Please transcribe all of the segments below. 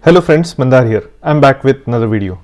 Hello friends, Mandar here. I'm back with another video.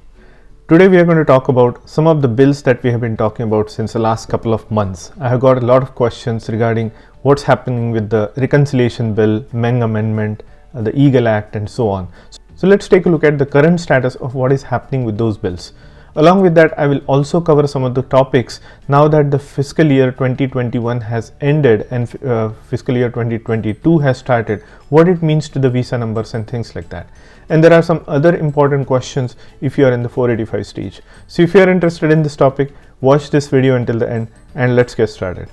Today we are going to talk about some of the bills that we have been talking about since the last couple of months. I have got a lot of questions regarding what's happening with the Reconciliation Bill, Meng Amendment, the Eagle Act and so on. So let's take a look at the current status of what is happening with those bills. Along with that, I will also cover some of the topics now that the fiscal year 2021 has ended and fiscal year 2022 has started, what it means to the visa numbers and things like that. And there are some other important questions if you are in the 485 stage. So if you are interested in this topic, watch this video until the end and let's get started.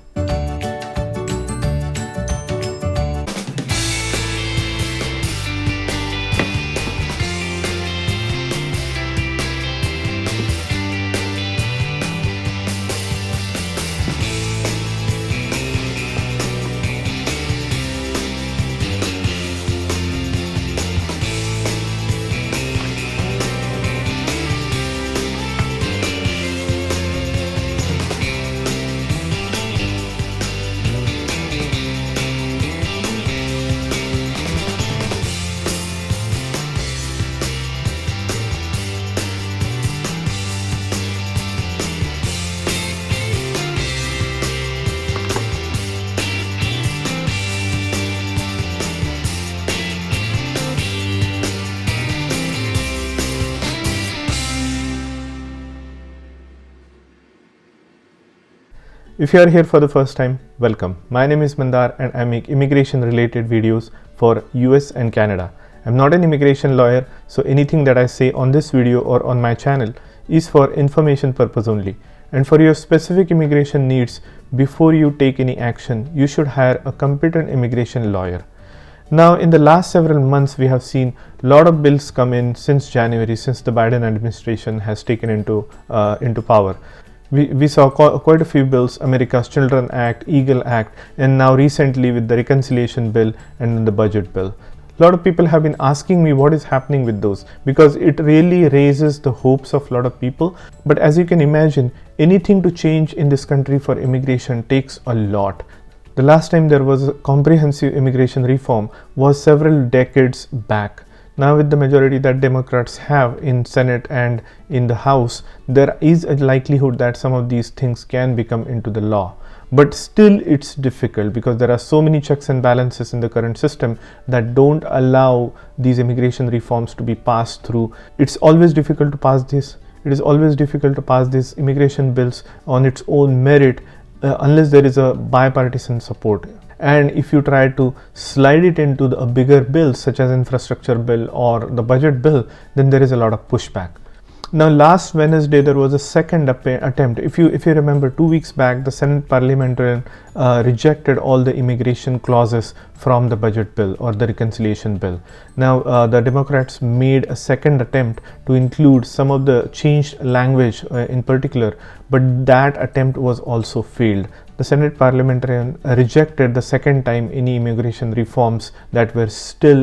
If you are here for the first time, welcome. My name is Mandar and I make immigration related videos for US and Canada. I'm not an immigration lawyer, so anything that I say on this video or on my channel is for information purpose only. And for your specific immigration needs, before you take any action, you should hire a competent immigration lawyer. Now, in the last several months, we have seen a lot of bills come in since January, since the Biden administration has taken into power. We saw quite a few bills, America's Children Act, Eagle Act, and now recently with the Reconciliation Bill and the Budget Bill. A lot of people have been asking me what is happening with those because it really raises the hopes of a lot of people. But as you can imagine, anything to change in this country for immigration takes a lot. The last time there was a comprehensive immigration reform was several decades back. Now with the majority that Democrats have in Senate and in the House, there is a likelihood that some of these things can become into the law. But still it's difficult because there are so many checks and balances in the current system that don't allow these immigration reforms to be passed through. It's always difficult to pass this. It is always difficult to pass these immigration bills on its own merit unless there is a bipartisan support. And if you try to slide it into a bigger bill such as infrastructure bill or the budget bill, then there is a lot of pushback. Now last Wednesday there was a second attempt. If you remember, 2 weeks back the Senate parliamentarian rejected all the immigration clauses from the budget bill or the reconciliation bill. Now the Democrats made a second attempt to include some of the changed language in particular, but that attempt was also failed. The Senate parliamentarian rejected the second time any immigration reforms that will still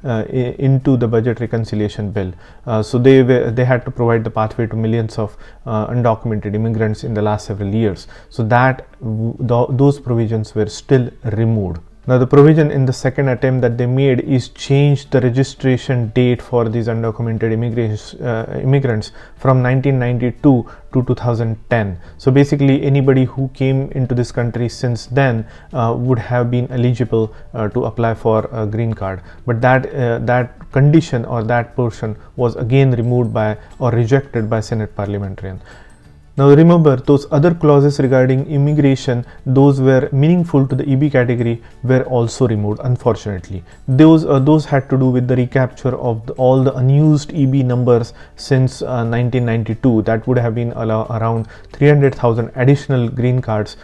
into the budget reconciliation bill. So they had to provide the pathway to millions of undocumented immigrants in the last several years. So that those provisions were still removed. Now the provision in the second attempt that they made is change the registration date for these undocumented immigrants from 1992 to 2010. So basically anybody who came into this country since then would have been eligible to apply for a green card. But that condition or that portion was again removed by or rejected by Senate parliamentarian. Now remember, those other clauses regarding immigration, those were meaningful to the EB category, were also removed, unfortunately. Those had to do with the recapture of all the unused EB numbers since 1992. That would have been around 300,000 additional green cards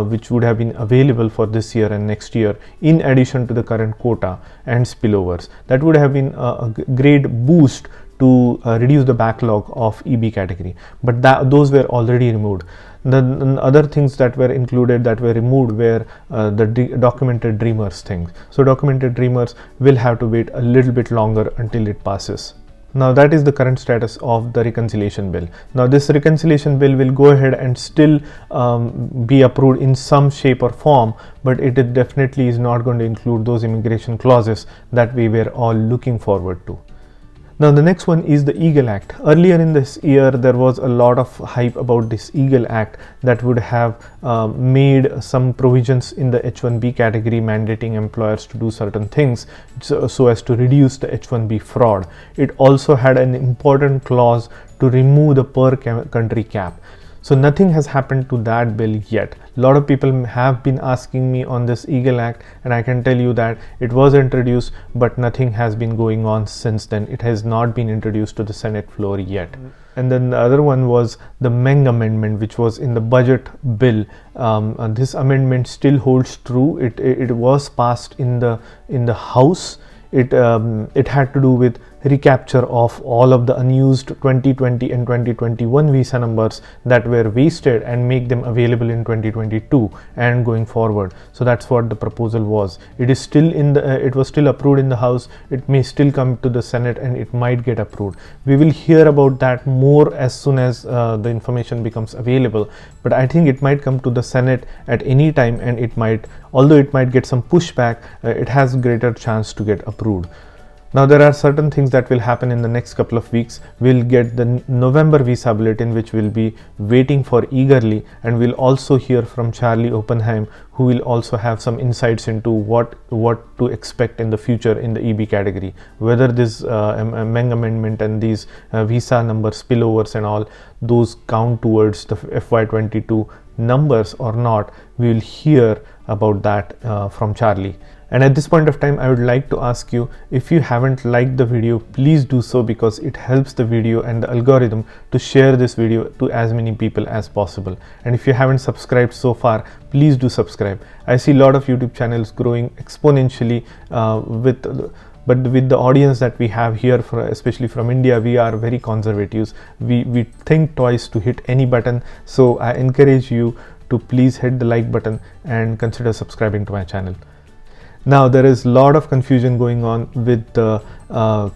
which would have been available for this year and next year in addition to the current quota and spillovers. That would have been a great boost to reduce the backlog of EB category, but those were already removed. The other things that were included that were removed were the documented dreamers things. So documented dreamers will have to wait a little bit longer until it passes. Now that is the current status of the reconciliation bill. Now this reconciliation bill will go ahead and still be approved in some shape or form, but it definitely is not going to include those immigration clauses that we were all looking forward to. Now the next one is the EAGLE Act. Earlier in this year there was a lot of hype about this EAGLE Act that would have made some provisions in the H1B category mandating employers to do certain things so as to reduce the H1B fraud. It also had an important clause to remove the per country cap. So nothing has happened to that bill yet. A lot of people have been asking me on this EAGLE Act, and I can tell you that it was introduced, but nothing has been going on since then. It has not been introduced to the Senate floor yet. And then the other one was the Meng Amendment, which was in the budget bill. This amendment still holds true. It was passed in the House. It had to do with recapture of all of the unused 2020 and 2021 visa numbers that were wasted and make them available in 2022 and going forward. So that's what the proposal was. It is still it was still approved in the House. It may still come to the Senate and it might get approved. We will hear about that more as soon as the information becomes available, but I think it might come to the Senate at any time, and although it might get some pushback, it has greater chance to get approved. Now there are certain things that will happen in the next couple of weeks. We'll get the November visa bulletin, which we'll be waiting for eagerly, and we'll also hear from Charlie Oppenheim, who will also have some insights into what to expect in the future in the EB category, whether this Meng Amendment and these visa number spillovers and all those count towards the FY22 numbers or not. We will hear about that from Charlie. And at this point of time, I would like to ask you, if you haven't liked the video, please do so, because it helps the video and the algorithm to share this video to as many people as possible. And if you haven't subscribed so far, please do subscribe. I see a lot of YouTube channels growing exponentially but with the audience that we have here, especially from India, we are very conservatives. We think twice to hit any button. So I encourage you to please hit the like button and consider subscribing to my channel. Now there is a lot of confusion going on with the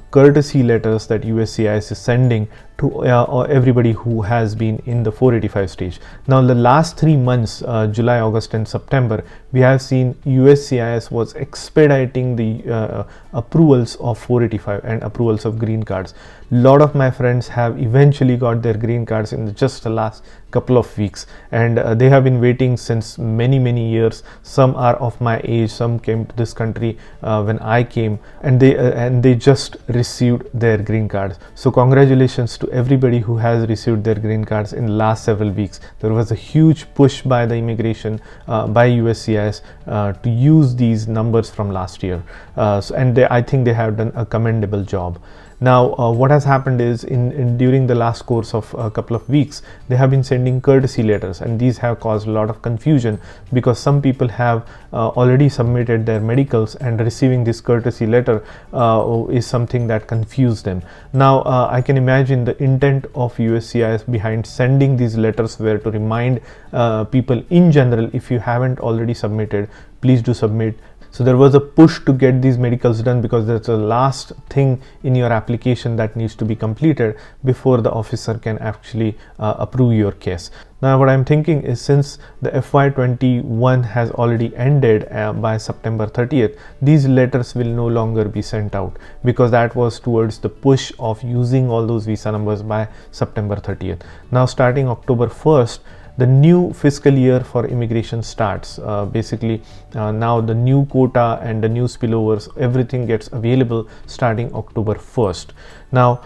courtesy letters that USCIS is sending to everybody who has been in the 485 stage. Now the last 3 months, July, August and September, we have seen USCIS was expediting the approvals of 485 and approvals of green cards. A lot of my friends have eventually got their green cards in just the last couple of weeks, and they have been waiting since many years. Some are of my age, some came to this country when I came, and they just received their green cards. So congratulations to everybody who has received their green cards in the last several weeks. There was a huge push by the immigration by USCIS to use these numbers from last year, I think they have done a commendable job. Now what has happened is during the last course of a couple of weeks, they have been sending courtesy letters, and these have caused a lot of confusion because some people have already submitted their medicals, and receiving this courtesy letter is something that confused them. Now I can imagine the intent of USCIS behind sending these letters were to remind people in general, if you haven't already submitted, please do submit. So there was a push to get these medicals done because that's the last thing in your application that needs to be completed before the officer can actually approve your case. Now what I'm thinking is, since the FY21 has already ended by September 30th, these letters will no longer be sent out, because that was towards the push of using all those visa numbers by September 30th. Now starting October 1st, the new fiscal year for immigration starts. Basically now the new quota and the new spillovers, everything gets available starting October 1st. Now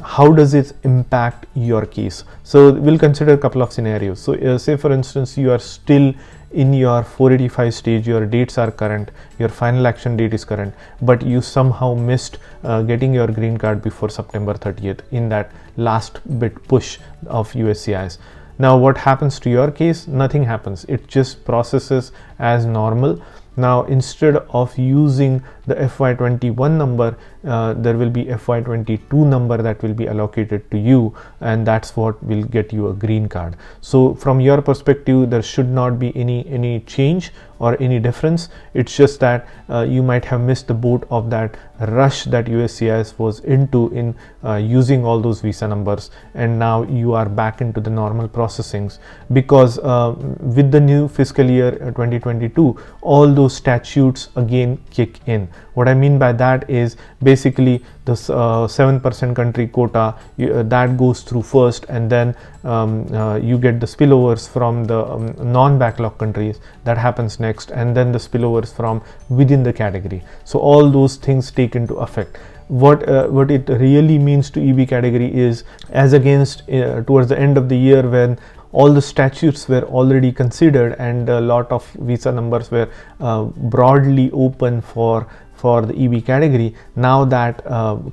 how does it impact your case? So we'll consider a couple of scenarios. So say for instance, you are still in your 485 stage, your dates are current, your final action date is current, but you somehow missed getting your green card before September 30th in that last bit push of USCIS. Now what happens to your case? Nothing happens. It just processes as normal. Now instead of using the FY21 number, there will be FY22 number that will be allocated to you, and that's what will get you a green card. So from your perspective, there should not be any change or any difference. It's just that you might have missed the boat of that rush that USCIS was into in using all those visa numbers, and now you are back into the normal processings, because with the new fiscal year 2022, all those statutes again kick in. What I mean by that is basically the 7% country quota that goes through first, and then you get the spillovers from the non-backlog countries, that happens next, and then the spillovers from within the category. So all those things take into effect. What it really means to EB category is, as against towards the end of the year when all the statutes were already considered and a lot of visa numbers were broadly open for the EB category, now that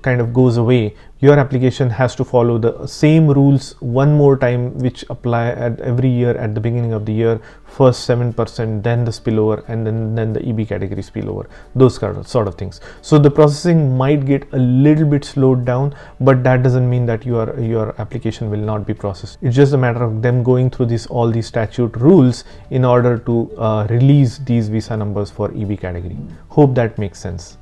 kind of goes away. Your application has to follow the same rules one more time, which apply at every year at the beginning of the year. First 7%, then the spillover, and then the EB category spillover, those sort of things. So the processing might get a little bit slowed down, but that doesn't mean that your application will not be processed. It's just a matter of them going through all these statute rules in order to release these visa numbers for EB category. Hope that makes sense.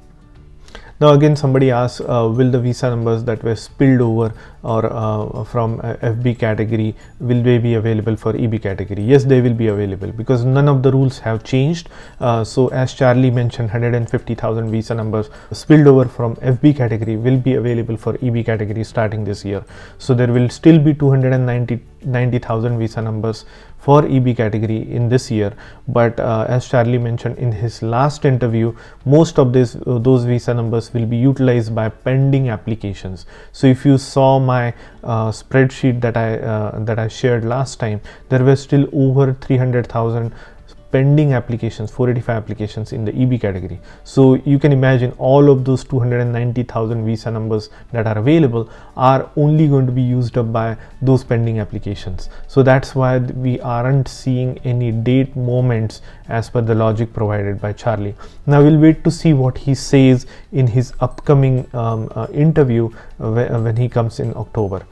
Now again, somebody asks, will the visa numbers that were spilled over or from FB category, will they be available for EB category? Yes, they will be available, because none of the rules have changed. So as Charlie mentioned, 150,000 visa numbers spilled over from FB category will be available for EB category starting this year. So there will still be 290,000 visa numbers for EB category in this year, but as Charlie mentioned in his last interview, most of those visa numbers will be utilized by pending applications. So if you saw my spreadsheet that I shared last time, there were still over 300,000 pending applications, 485 applications in the EB category. So you can imagine all of those 290,000 visa numbers that are available are only going to be used up by those pending applications. So that's why we aren't seeing any date moments as per the logic provided by Charlie. Now we'll wait to see what he says in his upcoming interview when he comes in October.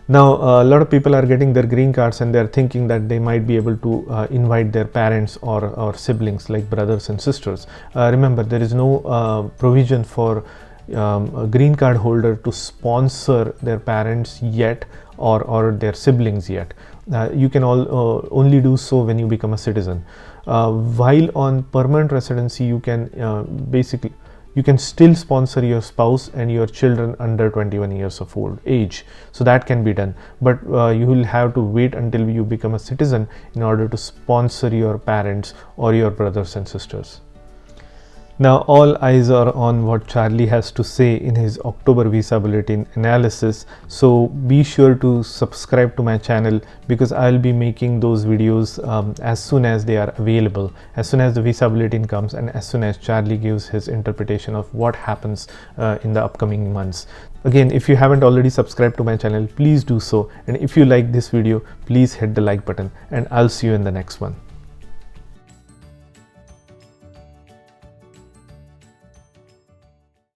Now a lot of people are getting their green cards and they're thinking that they might be able to invite their parents or siblings, like brothers and sisters. Remember, there is no provision for a green card holder to sponsor their parents yet or their siblings yet. You can only do so when you become a citizen. While on permanent residency, you can you can still sponsor your spouse and your children under 21 years of age. So that can be done, but you will have to wait until you become a citizen in order to sponsor your parents or your brothers and sisters. Now all eyes are on what Charlie has to say in his October visa bulletin analysis. So be sure to subscribe to my channel, because I'll be making those videos as soon as they are available, as soon as the visa bulletin comes and as soon as Charlie gives his interpretation of what happens in the upcoming months. Again, if you haven't already subscribed to my channel, please do so. And if you like this video, please hit the like button, and I'll see you in the next one.